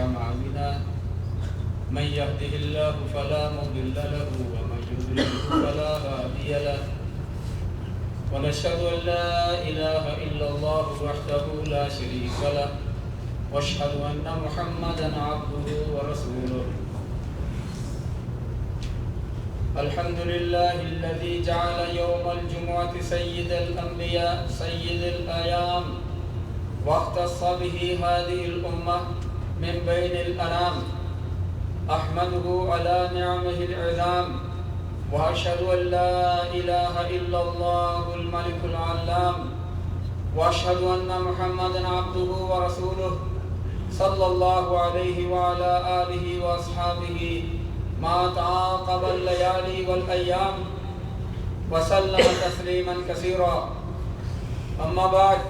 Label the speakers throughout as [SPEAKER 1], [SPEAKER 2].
[SPEAKER 1] أعمالنا من يهده الله فلا مضل له ومن يضلل فلا هادي له ونشهد أن لا إله إلا الله وحده لا شريك له واشهد أن محمدا عبده ورسوله. الحمد لله الذي جعل يوم الجمعة سيد الأنبياء سيد الأيام واختص به هذه الأمة من بين الأنام. أحمده على نعمه العظام وأشهد أن لا إله إلا الله الملك العلام وأشهد أن محمدا عبده ورسوله صلى الله عليه وعلى آله وأصحابه ما تعاقب الليالي والأيام وسلم تسليما كثيرا. أما بعد،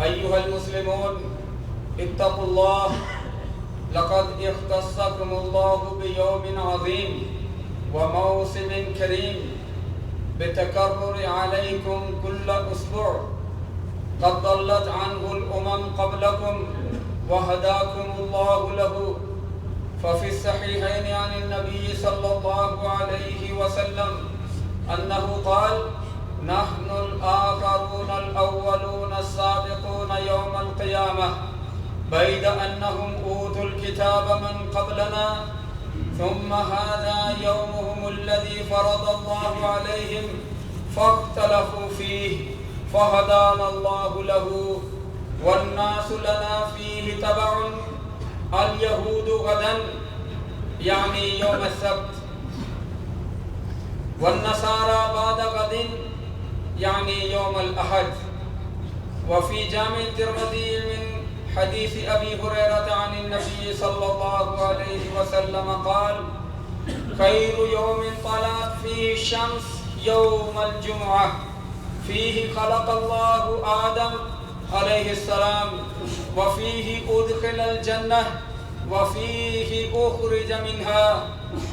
[SPEAKER 1] أيها المسلمون اتقوا الله، لقد اختصكم الله بيوم عظيم وموسم كريم بتكرر عليكم كل أسبوع قد ضلت عنه الأمم قبلكم وهداكم الله له. ففي الصحيحين عن النبي صلى الله عليه وسلم أنه قال: نحن الآخرون الأولون السابقون يوم القيامة بيد أنهم أوتوا الكتاب من قبلنا ثم هذا يومهم الذي فرض الله عليهم فاختلفوا فيه فهدانا الله له والناس لنا فيه تبع. اليهود غدا يعني يوم السبت والنصارى بعد غد يعني يوم الأحد. وفي جامع الترمذي من حديث أبي هريرة عن النبي صلى الله عليه وسلم قال: خير يوم طلعت فيه الشمس يوم الجمعة فيه خلق الله آدم عليه السلام وفيه أدخل الجنة وفيه أخرج منها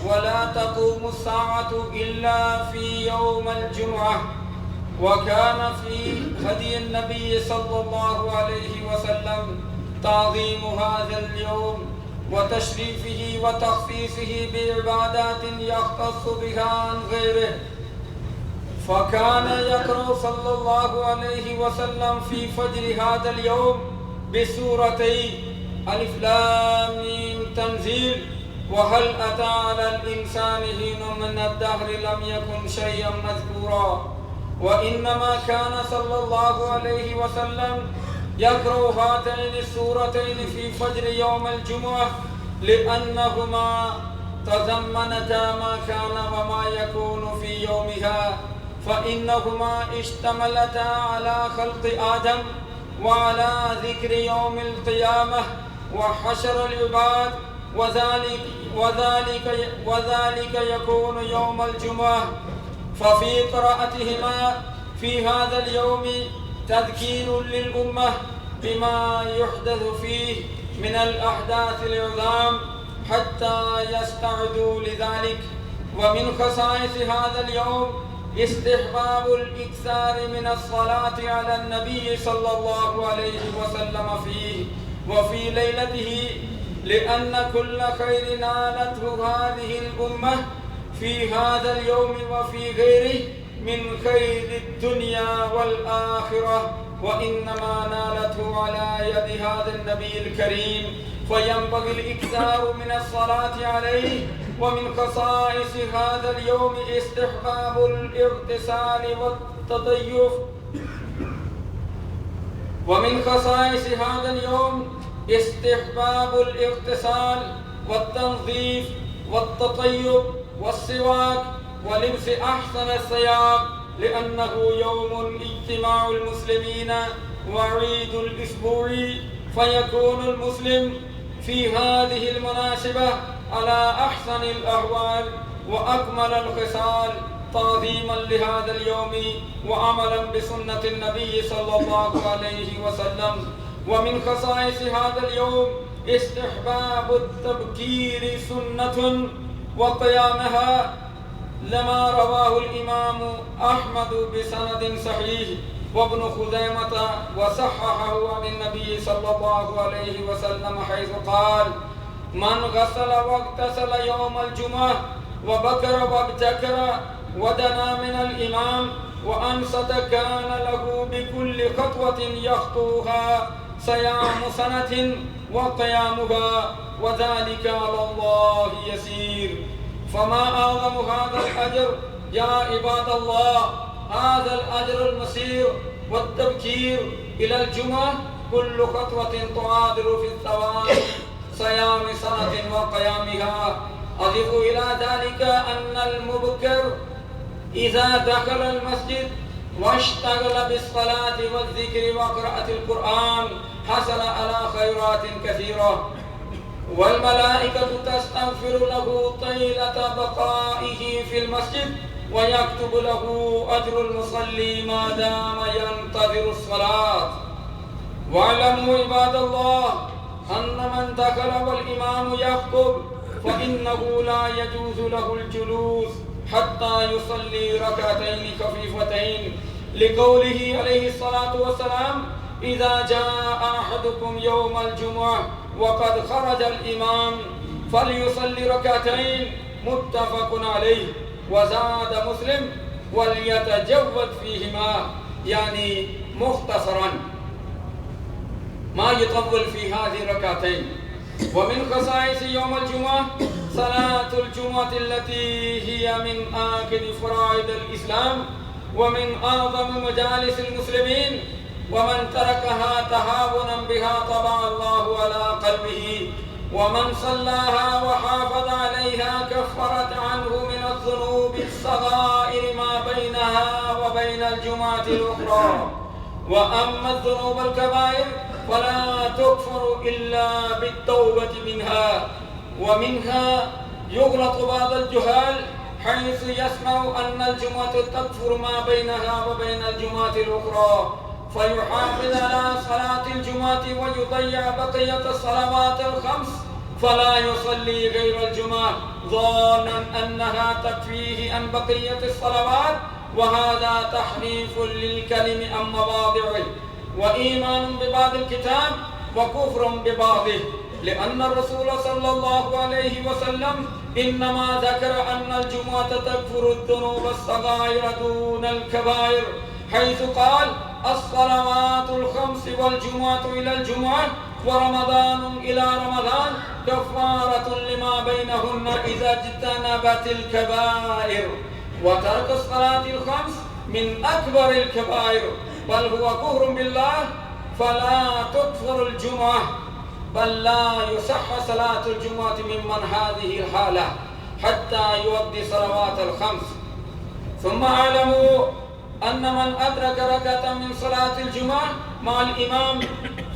[SPEAKER 1] ولا تقوم الساعة إلا في يوم الجمعة. وكان في هدي النبي صلى الله عليه وسلم تعظيم هذا اليوم وتشريفه وتخصيصه بعبادات يختص بها عن غيره. فكان يقرأ صلى الله عليه وسلم في فجر هذا اليوم بسورتي ألف لام ميم تنزيل وهل أتى على الإنسان حين من الدهر لم يكن شيئا مذكورا. وإنما كان صلى الله عليه وسلم يقرأ هاتين السورتين في فجر يوم الجمعة لأنهما تضمنتا ما كان وما يكون في يومها، فإنهما اشتملتا على خلق آدم وعلى ذكر يوم القيامة وحشر العباد، وذلك يكون يوم الجمعة. ففي قراءتهما في هذا اليوم تذكير للأمة بما يحدث فيه من الأحداث العظام حتى يستعدوا لذلك. ومن خصائص هذا اليوم استحباب الإكثار من الصلاة على النبي صلى الله عليه وسلم فيه وفي ليلته، لأن كل خير نالته هذه الأمة في هذا اليوم وفي غيره من خير الدنيا والآخرة وإنما نالته على يد هذا النبي الكريم، فينبغي الإكثار من الصلاة عليه. ومن خصائص هذا اليوم استحباب الاغتسال والتطيب. ومن خصائص هذا اليوم استحباب الاغتسال والتنظيف والتطيب والسواك ولبس أحسن الثياب، لأنه يوم اجتماع المسلمين وعيد الأسبوع، فيكون المسلم في هذه المناسبة على أحسن الأحوال وأكمل الخصال تعظيما لهذا اليوم وعملا بسنة النبي صلى الله عليه وسلم. ومن خصائص هذا اليوم استحباب التبكير سنة وقيامها لما رواه الإمام أحمد بسند صحيح
[SPEAKER 2] وابن خزيمة وصححه عن النبي صلى الله عليه وسلم حيث قال: من غسل واغتسل يوم الجمعة وبكر وابتكر ودنا من الإمام وأنصت كان له بكل خطوة يخطوها صيام سنة وقيامها، وذلك على الله يسير. فما أعظم هذا الأجر يا عباد الله. هذا الأجر المسير والتبكير إلى الجمعة كل خطوة تعادل في الثواب صيام سنة وقيامها. أضف إلى ذلك أن المبكر إذا دخل المسجد واشتغل بالصلاة والذكر وقراءة القرآن حصل على خيرات كثيرة، والملائكة تستغفر له طيلة بقائه في المسجد ويكتب له أجر المصلي ما دام ينتظر الصلاة. واعلموا عباد الله أن من دخل والإمام يخطب فإنه لا يجوز له الجلوس حتى يصلي ركعتين خفيفتين، لقوله عليه الصلاة والسلام: إذا جاء أحدكم يوم الجمعة وقد خرج الإمام فليصلي ركعتين، متفق عليه. وزاد مسلم: وليتجود فيهما، يعني مختصرا ما يطول في هذه الركعتين. ومن خصائص يوم الجمعة صلاة الجمعة التي هي من آكد فرائض الإسلام ومن أعظم مجالس المسلمين، ومن تركها تهاونا بها طبع الله على قلبه، ومن صلاها وحافظ عليها كفرت عنه من الذنوب الصغائر ما بينها وبين الجمعة الأخرى. وأما الذنوب الكبائر فلا تكفر إلا بالتوبة منها. ومنها يغلط بعض الجهال حيث يسمع أن الجمعة تكفر ما بينها وبين الجمعة الأخرى، فيحافظ على صلاة الجمعة ويضيع بقية الصلوات الخمس فلا يصلي غير الجمعة ظانا أنها تكفيه عن بقية الصلوات، وهذا تحريف للكلم عن مواضعه وإيمان ببعض الكتاب وكفر ببعضه، لأن الرسول صلى الله عليه وسلم إنما ذكر أن الجمعة تكفر الذنوب الصغائر دون الكبائر، حيث قال: الصلوات الخمس والجمعة إلى الجمعة ورمضان إلى رمضان كفارة لما بينهن إذا اجتنبت الكبائر. وترك الصلاة الخمس من أكبر الكبائر، بل هو كفر بالله، فلا تكفر الجمعة، بل لا يصح صلاة الجمعة ممن هذه الحالة حتى يؤدي صلوات الخمس. ثم اعلموا أن من أدرك ركعة من صلاة الجمعة مع الإمام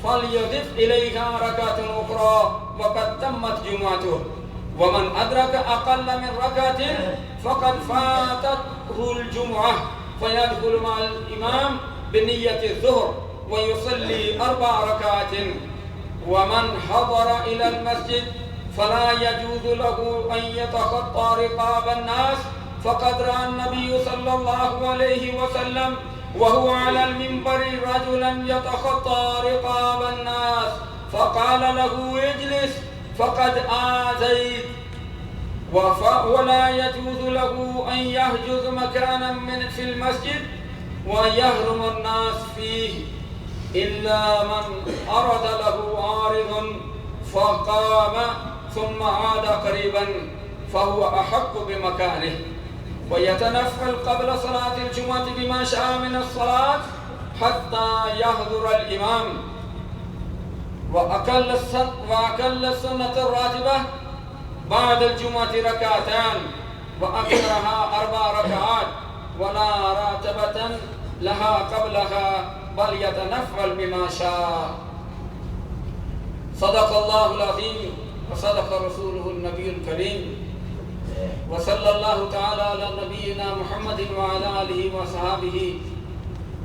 [SPEAKER 2] فليضف إليها ركعة أخرى وقد تمت جمعته، ومن أدرك أقل من ركعة فقد فاتته الجمعة فيدخل مع الإمام بنية الظهر ويصلي 4 ركعات. ومن حضر إلى المسجد فلا يجوز له أن يتخطى رقاب الناس، فقد رأى النبي صلى الله عليه وسلم وهو على المنبر رجلا يتخطى رقاب الناس فقال له: اجلس فقد آذيت. ولا يجوز له أن يحجز مكانا في المسجد ويهرم الناس فيه إلا من أراد له عارض فقام ثم عاد قريبا فهو أحق بمكانه. ويتنفل قبل صلاة الجمعة بما شاء من الصلاة حتى يحضر الإمام. وأقل السنة الراتبة بعد الجمعة ركعتان، وأكثرها 4 ركعات، ولا راتبة لها قبلها، بل يتنفل بما شاء. صدق الله العظيم وصدق رسوله النبي الكريم، وصلى الله تعالى على نبينا محمد وعلى آله وصحابه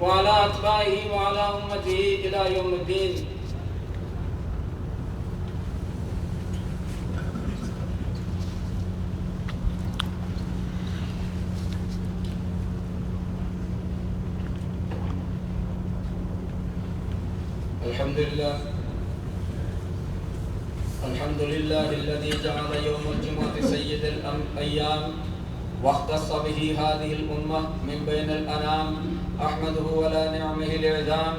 [SPEAKER 2] وعلى أتباعه وعلى أمته إلى يوم الدين.
[SPEAKER 1] الحمد لله الذي جعل يوم الجمعة سيد الأيام واختص به هذه الأمة من بين الأنام، أحمده على نعمه العظام،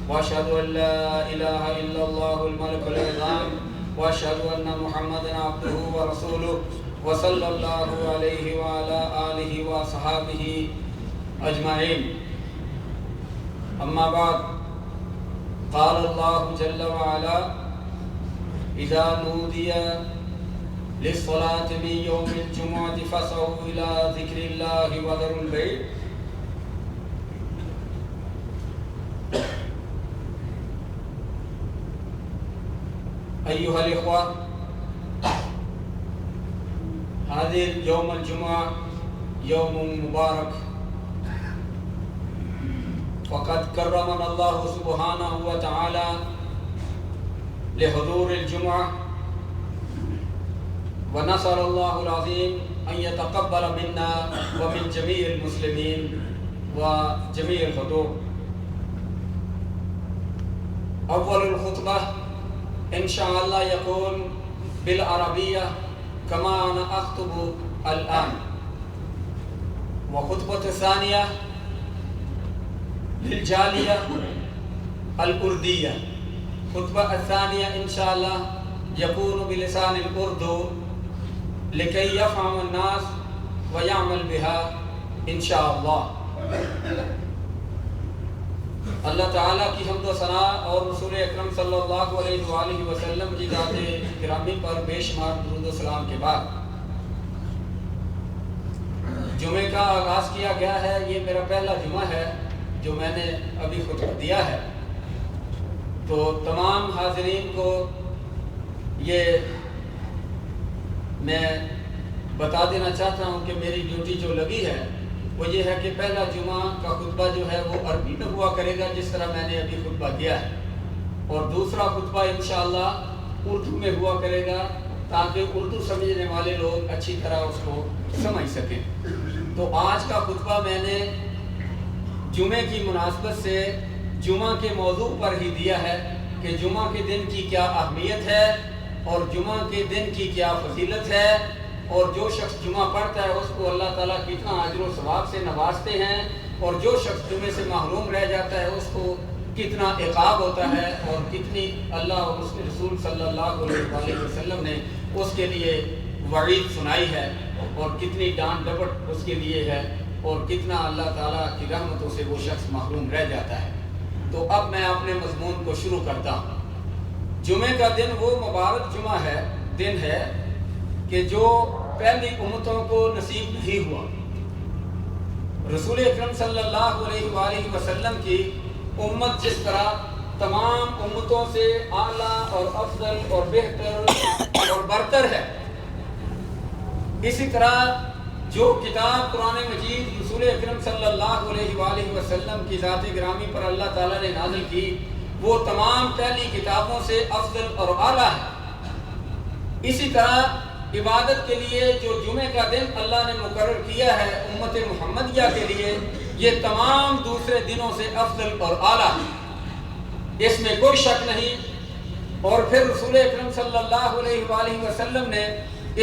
[SPEAKER 1] وأشهد أن لا إله إلا الله الملك العظام، وأشهد أن محمدا عبده ورسوله، وصلى الله عليه وعلى آله وصحابه أجمعين. أما بعد، قال الله جل وعلا: إذا نودي للصلاة من يوم الجمعة فاسعوا إلى ذكر الله وذروا البيع. أيها الإخوة، هذه يوم الجمعة يوم مبارك، وقد كرمنا الله سبحانه وتعالى لحضور الجمعة، ونسأل الله العظيم أن يتقبل منا ومن جميع المسلمين وجميع الحضور. أول الخطبة إن شاء الله يكون بالعربية كما أنا أخطب الآن، وخطبة الثانية للجالية الأردية. خطبة الثانية إن شاء الله يكون بلسان الأردو لكي يفهم الناس ويعمل بها إن شاء الله. اللہ تعالیٰ کی حمد و ثنا اور رسول اکرم صلی اللہ علیہ وآلہ وسلم کی ذات گرامی پر بے شمار درود و سلام کے بعد جمعے کا آغاز کیا گیا ہے. یہ میرا پہلا جمعہ ہے جو میں نے ابھی خطبہ دیا ہے، تو تمام حاضرین کو یہ میں بتا دینا چاہتا ہوں کہ میری ڈیوٹی جو لگی ہے وہ یہ ہے کہ پہلا جمعہ کا خطبہ جو ہے وہ عربی میں ہوا کرے گا جس طرح میں نے ابھی خطبہ دیا ہے، اور دوسرا خطبہ انشاءاللہ اردو میں ہوا کرے گا تاکہ اردو سمجھنے والے لوگ اچھی طرح اس کو سمجھ سکیں. تو آج کا خطبہ میں نے جمعے کی مناسبت سے جمعہ کے موضوع پر ہی دیا ہے کہ جمعہ کے دن کی کیا اہمیت ہے اور جمعہ کے دن کی کیا فضیلت ہے، اور جو شخص جمعہ پڑھتا ہے اس کو اللہ تعالیٰ کتنا اجر و ثواب سے نوازتے ہیں، اور جو شخص جمعے سے محروم رہ جاتا ہے اس کو کتنا عقاب ہوتا ہے، اور کتنی اللہ اور اس کے رسول صلی اللہ علیہ وسلم نے اس کے لیے وعید سنائی ہے، اور کتنی ڈانٹ ڈپٹ اس کے لیے ہے، اور کتنا اللہ تعالیٰ کی رحمتوں سے وہ شخص محروم رہ جاتا ہے. تو اب میں اپنے مضمون کو شروع کرتا ہوں. جمعے کا دن وہ مبارک جمعہ ہے، دن ہے کہ جو پہلی امتوں کو نصیب نہیں ہوا. رسول اکرم صلی اللہ علیہ وآلہ وسلم کی امت جس طرح تمام امتوں سے اعلیٰ اور افضل اور بہتر اور برتر ہے، اسی طرح جو کتاب قرآن مجید رسول اکرم صلی اللہ علیہ وآلہ وسلم کی ذات گرامی پر اللہ تعالیٰ نے نازل کی وہ تمام پہلی کتابوں سے افضل اور اعلیٰ ہے. اسی طرح عبادت کے لیے جو جمعے کا دن اللہ نے مقرر کیا ہے امت محمدیہ کے لیے، یہ تمام دوسرے دنوں سے افضل اور اعلیٰ ہے، اس میں کوئی شک نہیں. اور پھر رسول اکرم صلی اللہ علیہ وآلہ وسلم نے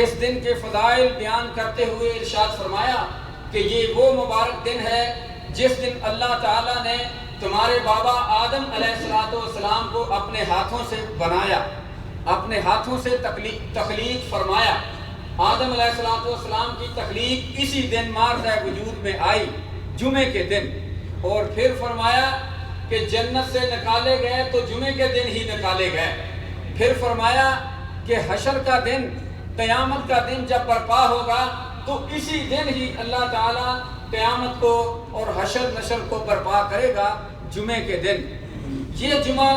[SPEAKER 1] اس دن کے فضائل بیان کرتے ہوئے ارشاد فرمایا کہ یہ وہ مبارک دن ہے جس دن اللہ تعالیٰ نے تمہارے بابا آدم علیہ السلام کو اپنے ہاتھوں سے بنایا، اپنے ہاتھوں سے تخلیق فرمایا. آدم علیہ السلام کی تخلیق اسی دن مارد وجود میں آئی، جمعے کے دن. اور پھر فرمایا کہ جنت سے نکالے گئے تو جمعے کے دن ہی نکالے گئے. پھر فرمایا کہ حشر کا دن، قیامت کا دن جب برپا ہوگا تو اسی دن ہی اللہ تعالیٰ قیامت کو اور حشر نشر کو برپا کرے گا، جمعے کے دن. یہ جمعہ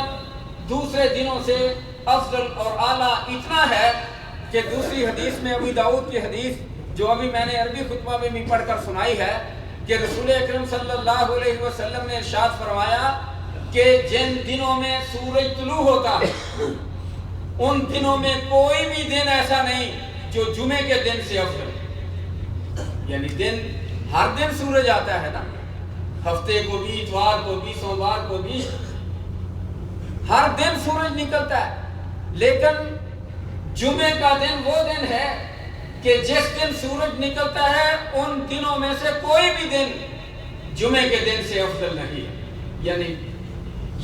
[SPEAKER 1] دوسرے دنوں سے افضل اور اعلیٰ اتنا ہے کہ دوسری حدیث میں ابو داؤد کی حدیث جو ابھی میں نے عربی خطبہ میں بھی پڑھ کر سنائی ہے کہ رسول اکرم صلی اللہ علیہ وسلم نے ارشاد فرمایا کہ جن دنوں میں سورج طلوع ہوتا ہے ان دنوں میں کوئی بھی دن ایسا نہیں جو جمعے کے دن سے افضل. یعنی دن ہر دن سورج آتا ہے نا، ہفتے کو بھی، اتوار کو بھی، سوموار کو بھی،
[SPEAKER 2] ہر دن سورج نکلتا ہے، لیکن جمعے کا دن وہ دن ہے کہ جس دن سورج نکلتا ہے ان دنوں میں سے کوئی بھی دن جمعے کے دن سے افضل نہیں ہے. یعنی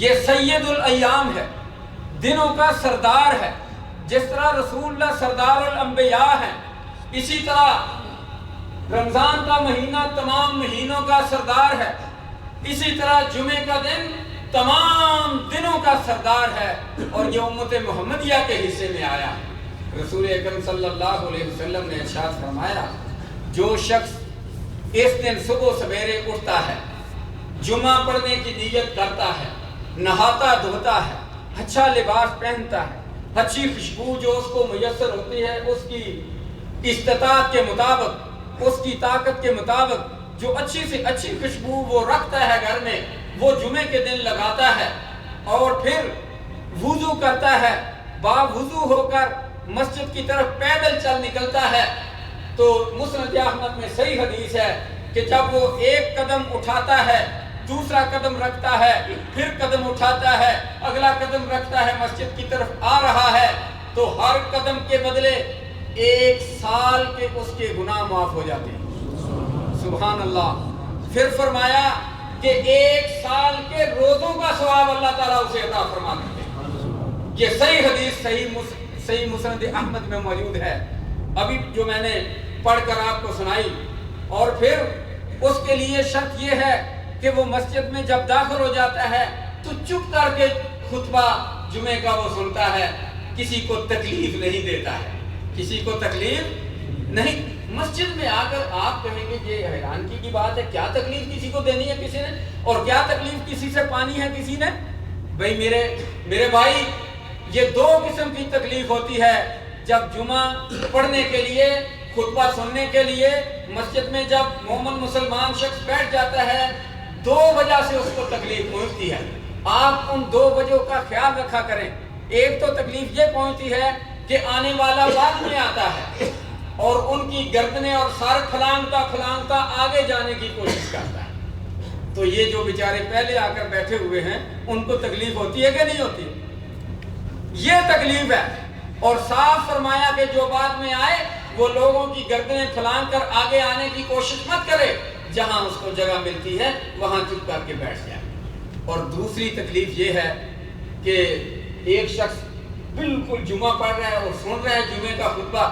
[SPEAKER 2] یہ سید الایام ہے، دنوں کا سردار ہے. جس طرح رسول اللہ سردار الانبیاء ہیں، اسی طرح رمضان کا مہینہ تمام مہینوں کا سردار ہے، اسی طرح جمعے کا دن تمام دنوں کا سردار ہے، اور یہ امت محمدیہ کے حصے میں آیا ہے. رسول اکرم صلی اللہ علیہ وسلم نے ارشاد فرمایا، جو شخص اس دن صبح سویرے اٹھتا ہے، جمعہ پڑھنے کی نیت کرتا ہے، نہاتا دھوتا ہے، اچھا لباس پہنتا ہے، اچھی خوشبو جو اس کو میسر ہوتی ہے اس کی استطاعت کے مطابق، اس کی طاقت کے مطابق جو اچھی سے اچھی خوشبو وہ رکھتا ہے گھر میں، وہ جمعے کے دن لگاتا ہے، اور پھر وضو کرتا ہے، با وضو ہو کر مسجد کی طرف پیدل چل نکلتا ہے، تو مسند احمد میں صحیح حدیث ہے کہ جب وہ ایک قدم اٹھاتا ہے، دوسرا قدم رکھتا ہے، پھر قدم اٹھاتا ہے، اگلا قدم رکھتا ہے، مسجد کی طرف آ رہا ہے، تو ہر قدم کے بدلے 1 سال کے اس کے گناہ معاف ہو جاتے ہیں. سبحان اللہ. پھر فرمایا کہ 1 سال کے روزوں کا ثواب اللہ تعالیٰ اسے عطا فرما دیتے ہیں. یہ صحیح حدیث صحیح مسند احمد میں موجود ہے، ابھی جو میں نے پڑھ کر آپ کو سنائی. اور پھر اس کے لیے شرط یہ ہے کہ وہ مسجد میں جب داخل ہو جاتا ہے تو چپ کر کے خطبہ جمعے کا وہ سنتا ہے، کسی کو تکلیف نہیں دیتا ہے، کسی کو تکلیف نہیں. مسجد میں آ کر آپ کہیں گے یہ حیرانگی کی بات ہے، کیا تکلیف کسی کو دینی ہے کسی نے، اور کیا تکلیف کسی سے پانی ہے کسی نے. بھائی میرے بھائی، یہ 2 قسم کی تکلیف ہوتی ہے. جب جمعہ پڑھنے کے لیے، خطبہ سننے کے لیے مسجد میں جب مومن مسلمان شخص بیٹھ جاتا ہے، 2 وجہ سے اس کو تکلیف پہنچتی ہے. آپ ان 2 وجہوں کا خیال رکھا کریں. ایک تو تکلیف یہ پہنچتی ہے کہ آنے والا بعد میں آتا ہے اور ان کی گردنیں اور سر پھلانگتا آگے جانے کی کوشش کرتا ہے. تو یہ جو بیچارے پہلے آ کر بیٹھے ہوئے ہیں ان کو تکلیف ہوتی ہے کہ نہیں ہوتی؟ یہ تکلیف ہے. اور صاف فرمایا کہ جو بعد میں آئے وہ لوگوں کی گردنیں پھلانگ کر آگے آنے کی کوشش مت کرے، جہاں اس کو جگہ ملتی ہے وہاں چپ کر کے بیٹھ جائے. اور دوسری تکلیف یہ ہے کہ ایک شخص بالکل جمعہ پڑھ رہا ہے اور سن رہا ہے جمعے کا خطبہ،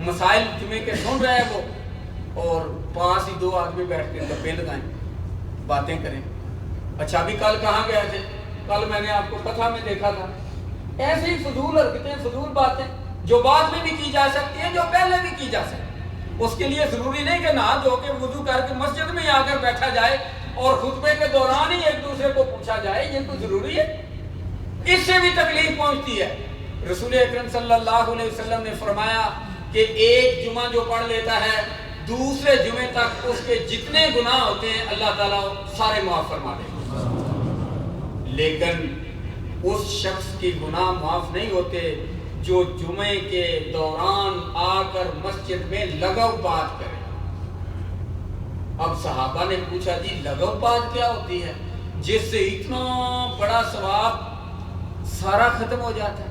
[SPEAKER 2] مسائل جمعے کے سن رہا ہے وہ، اور پاس ہی 2 آدمی بیٹھ کے گپیں لگائیں، باتیں کریں. اچھا ابھی کل کہاں گئے تھے؟ کل میں نے آپ کو فتح میں دیکھا تھا. ایسی ہی فضول حرکتیں، فضول باتیں جو بعد میں بھی کی جا سکتی ہیں، جو پہلے بھی کی جا سکتی. اس کے لیے ضروری نہیں کہ نہا دھو کے وضو کر کے مسجد میں آ کر بیٹھا جائے اور خطبے کے دوران ہی ایک دوسرے کو پوچھا جائے، یہ تو ضروری ہے. اس سے بھی تکلیف پہنچتی ہے. رسول اکرم صلی اللہ علیہ وسلم نے فرمایا کہ ایک جمعہ جو پڑھ لیتا ہے دوسرے جمعے تک اس کے جتنے گناہ ہوتے ہیں اللہ تعالیٰ سارے معاف فرما دے گا. لیکن اس شخص کے گناہ معاف نہیں ہوتے جو جمعے کے دوران آ کر مسجد میں لغو بات کرے. اب صحابہ نے پوچھا جی لغو بات کیا ہوتی ہے جس سے اتنا بڑا ثواب سارا ختم ہو جاتا ہے،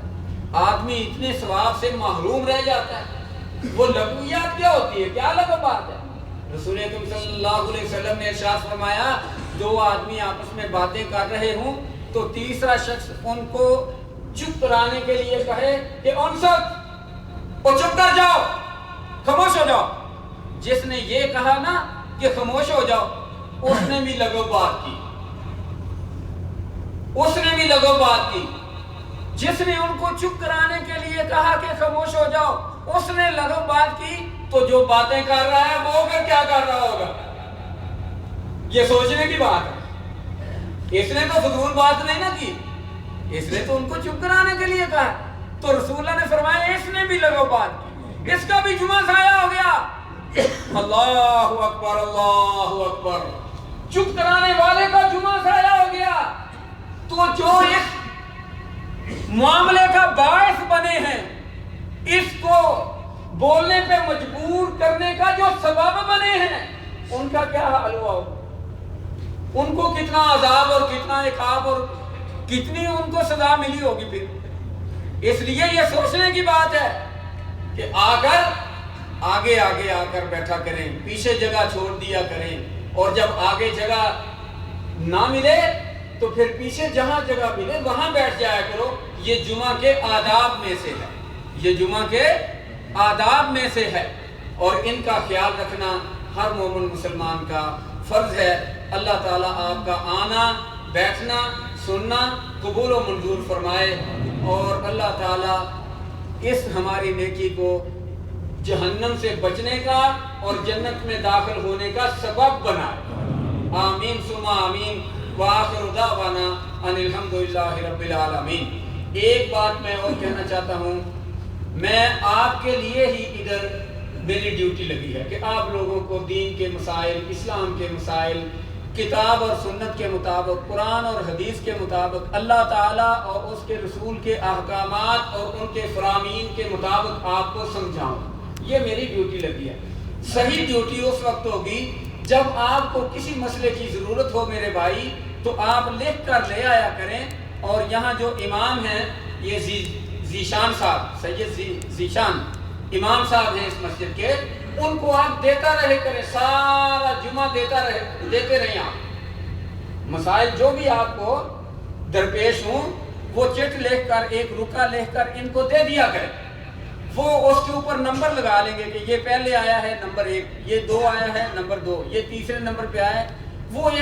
[SPEAKER 2] آدمی اتنے ثواب سے محروم رہ جاتا ہے، وہ لغویات کیا ہوتی ہے، کیا لغو بات ہے؟ رسول اکرم صلی اللہ علیہ وسلم نے ارشاد فرمایا 2 آدمی آپس میں باتیں کر رہے ہوں تو تیسرا شخص ان کو چپ کرانے کے لیے کہے کہ انصت اور چپ کر جاؤ، خاموش ہو جاؤ. جس نے یہ کہا نا کہ خاموش ہو جاؤ، اس نے بھی لغو بات کی، اس نے بھی لغو بات کی. جس نے ان کو چپ کرانے کے لیے کہا کہ خاموش ہو جاؤ، اس نے لغو بات کی. تو جو باتیں کر رہا ہے وہ پھر کیا کر رہا ہوگا؟ یہ سوچنے کی بات ہے. اس نے تو فضول بات نہیں نہ کی، اس نے تو ان کو چپ کرانے کے لیے کہا. تو رسول اللہ نے فرمایا اس نے بھی لغو بات کی، اس کا بھی جمعہ ضائع ہو گیا. اللہ اکبر، اللہ اکبر. چپ کرانے والے کا جمعہ ضائع ہو گیا. تو جو اس معاملے کا باعث بنے ہیں، اس کو بولنے پہ مجبور کرنے کا جو سبب بنے ہیں، ان کا کیا حال ہوا ہوگا؟ ان کو کتنا عذاب اور کتنا عقاب اور کتنی ان کو سزا ملی ہوگی پھر۔ اس لیے یہ سوچنے کی بات ہے کہ آگے آ کر بیٹھا کریں، پیچھے جگہ چھوڑ دیا کریں، اور جب آگے جگہ نہ ملے تو پھر پیچھے جہاں جگہ ملے وہاں بیٹھ جایا کرو۔ یہ جمعہ کے آداب میں سے ہے، یہ جمعہ کے آداب میں سے ہے، اور ان کا خیال رکھنا ہر مومن مسلمان کا فرض ہے۔ اللہ تعالیٰ آپ کا آنا، بیٹھنا، سننا قبول و منظور فرمائے، اور اللہ تعالیٰ اس ہماری نیکی کو جہنم سے بچنے کا اور جنت میں داخل ہونے کا سبب بنائے۔ آمین ثم آمین، وآخر دعوانا ان الحمدللہ رب العالمین۔ ایک بات میں اور کہنا چاہتا ہوں، میں آپ کے لیے ہی ادھر میری ڈیوٹی لگی ہے کہ آپ لوگوں کو دین کے مسائل، اسلام کے مسائل، کتاب اور سنت کے مطابق، قرآن اور حدیث کے مطابق، اللہ تعالیٰ اور اس کے رسول کے احکامات اور ان کے فرامین کے مطابق آپ کو سمجھاؤں، یہ میری ڈیوٹی لگی ہے۔ صحیح ڈیوٹی اس وقت ہوگی جب آپ کو کسی مسئلے کی ضرورت ہو میرے بھائی، تو آپ لکھ کر لے آیا کریں، اور یہاں جو امام ہیں یہ ذیشان صاحب، سید ذیشان امام صاحب ہیں اس مسجد کے، ان کو آپ دیتا رہے کریں، سارا جمعہ دیتے رہیں آپ۔ مسائل جو بھی آپ کو درپیش ہوں وہ چٹ لکھ کر، ایک رکا لکھ کر ان کو دے دیا کریں، وہ اس کے اوپر نمبر لگا لیں گے کہ یہ پہلے آیا ہے نمبر 1، یہ 2 آیا ہے نمبر 2، یہ تیسرے نمبر پہ آیا ہے، وہ ایک